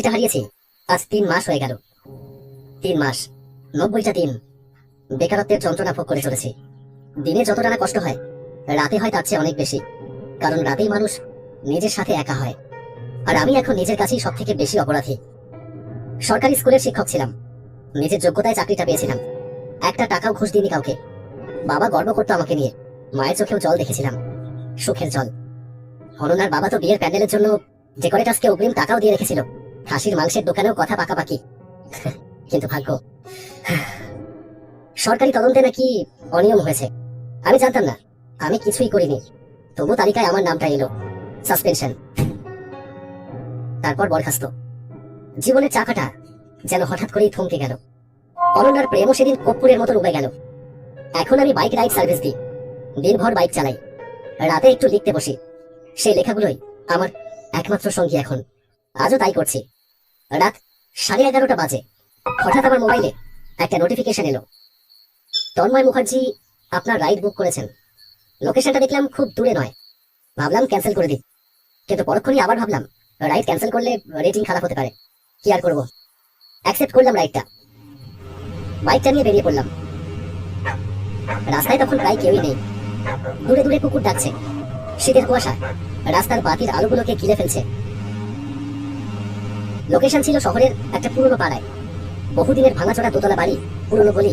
চাকরিটা হারিয়েছি আজ 3 মাস হয়ে গেল। 3 মাস, 90টা দিন বেকারত্বের যন্ত্রণা ভোগ করে চলেছি। দিনে যতটা না কষ্ট হয়, রাতে হয় তার চেয়ে অনেক বেশি। কারণ রাতেই মানুষ নিজের সাথে একা হয়। আর আমি এখন নিজের কাছেই সব থেকে বেশি অপরাধী। সরকারি স্কুলের শিক্ষক ছিলাম, নিজের যোগ্যতায় চাকরিটা পেয়েছিলাম, একটা টাকাও ঘুষ দিইনি কাউকে। বাবা গর্ব করতো আমাকে নিয়ে, মায়ের চোখেও জল দেখেছিলাম, সুখের জল। অনন্যার বাবা তো বিয়ের প্যান্ডেলের জন্য ডেকোরেটার্সকে অগ্রিম টাকাও দিয়ে রেখেছিল, খাসির মাংসের দোকানেও কথা পাকাপাকি। কিন্তু ভাগ্য, সরকারি তদন্তে নাকি অনিয়ম হয়েছে। আমি জানতাম না, আমি কিছুই করিনি, তবু তালিকায় আমার নামটা এলো, সাসপেনশন। তারপর বরখাস্ত। জীবনের চাকাটা যেন হঠাৎ করেই থমকে গেল। অনন্যার প্রেমও সেদিন কর্পূরের মতো ডুবে গেল। এখন আমি বাইক রাইড সার্ভিস দিই, দিনভর বাইক চালাই, রাতে একটু লিখতে বসি। সেই লেখাগুলোই আমার একমাত্র সঙ্গী এখন। আজও তাই করছি। রাত 11:30 বাজে, হঠাৎ আমার মোবাইলে একটা নোটিফিকেশন এলো, তন্ময় মুখার্জি আপনার রাইড বুক করেছেন। লোকেশনটা দেখলাম খুব দূরে নয়, ভাবলাম ক্যান্সেল করে দিই। কিন্তু পরক্ষণই আবার ভাবলাম রাইড ক্যান্সেল করলে রেটিং খারাপ হতে পারে, কি আর করবো। অ্যাকসেপ্ট করলাম রাইডটা, বাইকটা নিয়ে বেরিয়ে পড়লাম। রাস্তায় তখন প্রায় কেউই নেই, দূরে দূরে কুকুর ডাকছে। শীতের কুয়াশা রাস্তার বাতির আলোগুলোকে ঘিরে ফেলছে। লোকেশন ছিল শহরের একটা পুরনো পাড়ায়, বহুদিনের ভাঙাচোরা দোতলা বাড়ি, পুরনো গলি।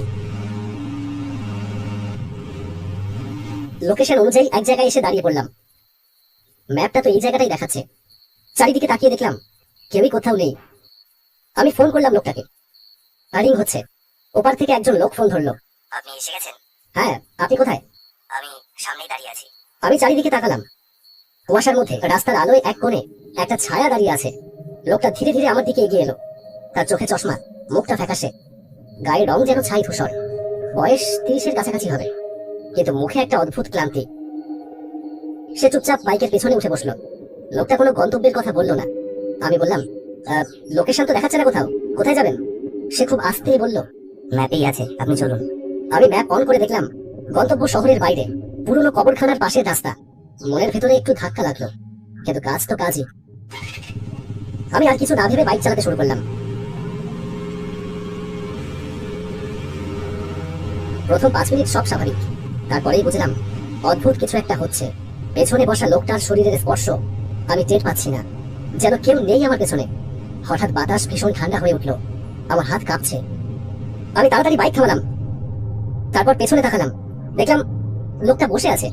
লোকেশন অনুযায়ী এক জায়গায় এসে দাঁড়িয়ে পড়লাম। ম্যাপটা তো এই জায়গাটাই দেখাচ্ছে। চারিদিকে তাকিয়ে দেখলাম কেউই কোথাও নেই। আমি ফোন করলাম লোকটাকে, রিং হচ্ছে। ওপার থেকে একজন লোক ফোন ধরলো। আপনি এসে গেছেন? হ্যাঁ, আপনি কোথায়? আমি সামনেই দাঁড়িয়ে আছি। আমি চারিদিকে তাকালাম। কুয়াশার মধ্যে রাস্তার আলোয় এক কোণে একটা ছায়া দাঁড়িয়ে আছে। লোকটা ধীরে ধীরে আমার দিকে এগিয়ে এলো। তার চোখে চশমা, মুখটা ফ্যাকাশে, গায়ের রং যেন ছাই ধূসর। বয়স 30-এর কাছাকাছি হবে, কিন্তু মুখে একটা অদ্ভুত ক্লান্তি। সে চুপচাপ বাইকের পেছনে উঠে বসলো। লোকটা কোনো গন্তব্যের কথা বললো না। আমি বললাম, লোকেশন তো দেখাচ্ছে না কোথাও, কোথায় যাবেন? সে খুব আস্তেই বলল, ম্যাপেই আছে, আপনি চলুন। আমি ম্যাপ অন করে দেখলাম গন্তব্য শহরের বাইরে, পুরনো কবরখানার পাশের রাস্তা। মনের ভেতরে একটু ধাক্কা লাগলো, কিন্তু কাজ তো কাজই। আমি আর কিছু না ভেবে বাইক চালাতে শুরু করলাম। প্রথম 5 মিনিট সব স্বাভাবিক, তারপরেই বুঝলাম অদ্ভুত কিছু একটা হচ্ছে। পেছনে বসা লোকটার শরীরের স্পর্শ আমি টের পাচ্ছি না, যেন কেউ নেই আমার পেছনে। হঠাৎ বাতাস ভীষণ ঠান্ডা হয়ে উঠলো, আমার হাত কাঁপছে। আমি তাড়াতাড়ি বাইক থামালাম, তারপর পেছনে তাকালাম, দেখলাম লোকটা বসে আছে।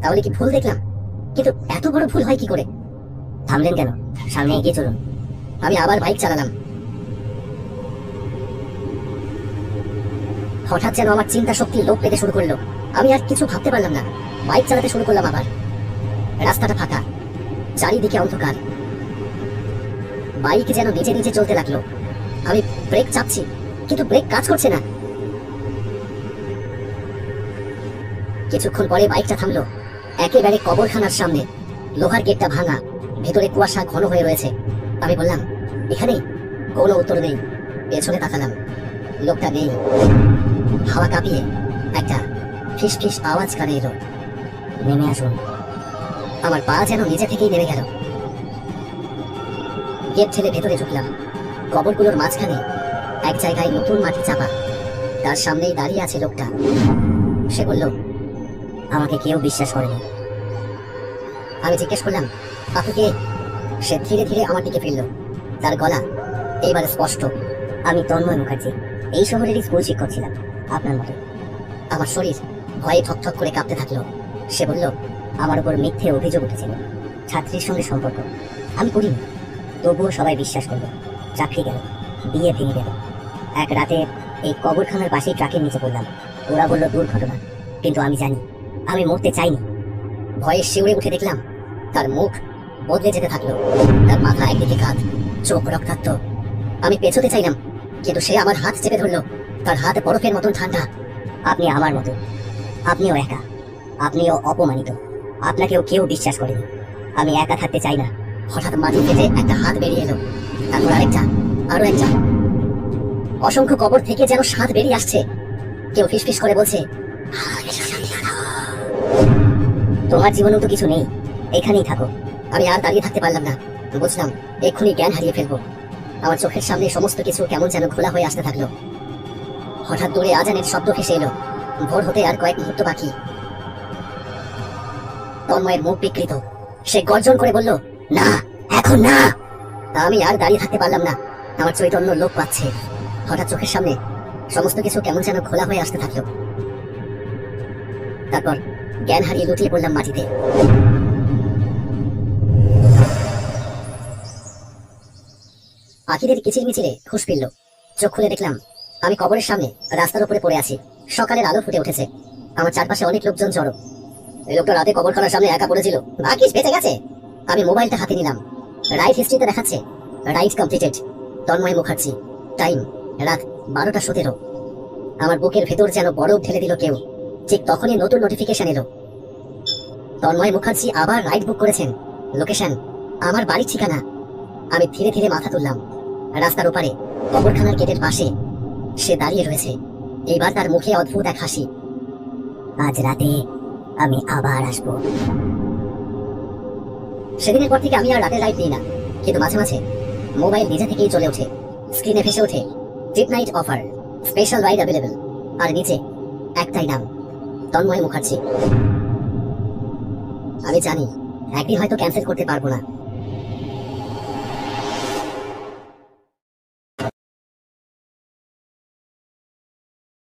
তাহলে কি ভুল দেখলাম? কিন্তু এত বড় ভুল হয় কি করে? থামলেন কেন? সামনে এগিয়ে চলুন। আমি আবার বাইক চালালাম। হঠাৎ যেন আমার চিন্তা শক্তি লোপ পেতে শুরু করলো। আমি আর কিছু ভাবতে পারলাম না, বাইক চালাতে শুরু করলাম আবার। রাস্তাটা ফাঁকা, চারিদিকে অন্ধকার। বাইক যেন নিজে নিজে চলতে লাগলো। আমি ব্রেক চাপছি, কিন্তু ব্রেক কাজ করছে না। কিছুক্ষণ পরে বাইকটা থামলো, একেবারে কবরখানার সামনে। লোহার গেটটা ভাঙা, ভেতরে কুয়াশা ঘন হয়ে রয়েছে। আমি বললাম, এখানে? কোনো উত্তর নেই। পেছনে তাকালাম, লোকটা নেই। হাওয়া কাঁপিয়ে একটা ফিস ফিস আওয়াজ কানে এলো, নেমে আসুন। আমার পা যেন নিজে থেকেই নেমে গেল। গেট ঠেলে ভেতরে ঢুকলাম। কবরগুলোর মাঝখানে এক জায়গায় নতুন মাটি চাপা, তার সামনেই দাঁড়িয়ে আছে লোকটা। সে বলল, আমাকে কেউ বিশ্বাস করেনি। আমি জিজ্ঞেস করলাম, আপনি কে? সে ধীরে ধীরে আমার দিকে ফিরল, তার গলা এইবার স্পষ্ট। আমি তন্ময় মুখার্জি, এই শহরেরই স্কুল শিক্ষক ছিলাম, আপনার মতো। আমার শরীর ভয়ে ঠকঠক করে কাঁপতে থাকলো। সে বলল, আমার উপর মিথ্যে অভিযোগ উঠেছিল, ছাত্রীর সঙ্গে সম্পর্ক। আমি করিনি, তবুও সবাই বিশ্বাস করলো। চাকরি গেল, বিয়ে ভেঙে গেল। এক রাতে এই কবরখানার পাশেই ট্রাকের নিচে পড়লাম। ওরা বলল দুর্ঘটনা, কিন্তু আমি জানি আমি মরতে চাইনি। ভয়ে শিউরে উঠে দেখলাম তার মুখ বদলে যেতে থাকলো। তার মাথা একদিকে কাঁধ, চোখ রক্তাক্ত। আমি পেছোতে চাইলাম, কিন্তু সে আমার হাত চেপে ধরলো। তার হাত বরফের মতন ঠান্ডা। আপনি আমার মতো, আপনিও একা, আপনিও অপমানিত, আপনাকেও কেউ বিশ্বাস করেনি। আমি একা থাকতে চাই না। হঠাৎ মাটি ফেটে একটা হাত বেরিয়ে এলো, তারপর আরেকটা, আরো একটা। অসংখ্য কবর থেকে যেন স্বাদ বেরিয়ে আসছে। কেউ ফিসফিস করে বলছে, তোমার জীবনেও তো কিছু নেই, এখানেই থাকো। আমি আর দাঁড়িয়ে থাকতে পারলাম না। বুঝলাম এক্ষুনি জ্ঞান হারিয়ে ফেলবো। আমার চোখের সামনে সমস্ত কিছু কেমন যেন খোলা হয়ে আসতে থাকলো। হঠাৎ দূরে আজানের শব্দ ভেসে এলো। ভোর হতে আর কয়েক মুহূর্ত বাকি। তন্ময়ের মুখ বিকৃত। সে গর্জন করে বলল, না, এখন না। আমি আর দাঁড়িয়ে থাকতে পারলাম না। আমার চৈতন্য লোপ পাচ্ছে। হঠাৎ চোখের সামনে সমস্ত কিছু কেমন যেন খোলা হয়ে আসতে থাকলো। তারপর জ্ঞান হারিয়ে লুটিয়ে পড়লাম মাটিতে। পাখিদের কিচিরমিচিরে হুঁশ ফিরল। চোখ খুলে দেখলাম আমি কবরের সামনে রাস্তার উপরে পড়ে আছি। সকালের আলো ফুটে উঠেছে। আমার চারপাশে অনেক লোকজন জড়ো। এই লোকটা রাতে কবরখানার সামনে একা পড়েছিল, ভাগ্যিস বেঁচে গেছে। আমি মোবাইলটা হাতে নিলাম। রাইড হিস্ট্রিতে দেখাচ্ছে ride completed. Tanmoy Mukherjee. Time রাত 12:17। আমার বুকের ভেতর যেন বরফ ঢেলে দিল কেউ। ঠিক তখনই নতুন নোটিফিকেশন এলো। তন্ময় মুখার্জি আবার রাইড বুক করেছেন। লোকেশন আমার বাড়ির ঠিকানা। আমি ধীরে ধীরে মাথা তুললাম। রাস্তার ওপারে কবরখানার গেটের পাশে সে দাঁড়িয়ে রয়েছে। এইবার তার মুখে অদ্ভুত এক হাসি। আজ রাতে আমি আবার আসবো। সেদিনের পর থেকে আমি আর রাতের লাইট দিই না, কিন্তু মাঝে মাঝে মোবাইল নিজে থেকেই চলে ওঠে। স্ক্রিনে ভেসে ওঠে trip night offer, special ride available, আর নিচে একটাই নাম, তন্ময় মুখার্জি। আমি জানি একদিন হয়তো ক্যান্সেল করতে পারবো না,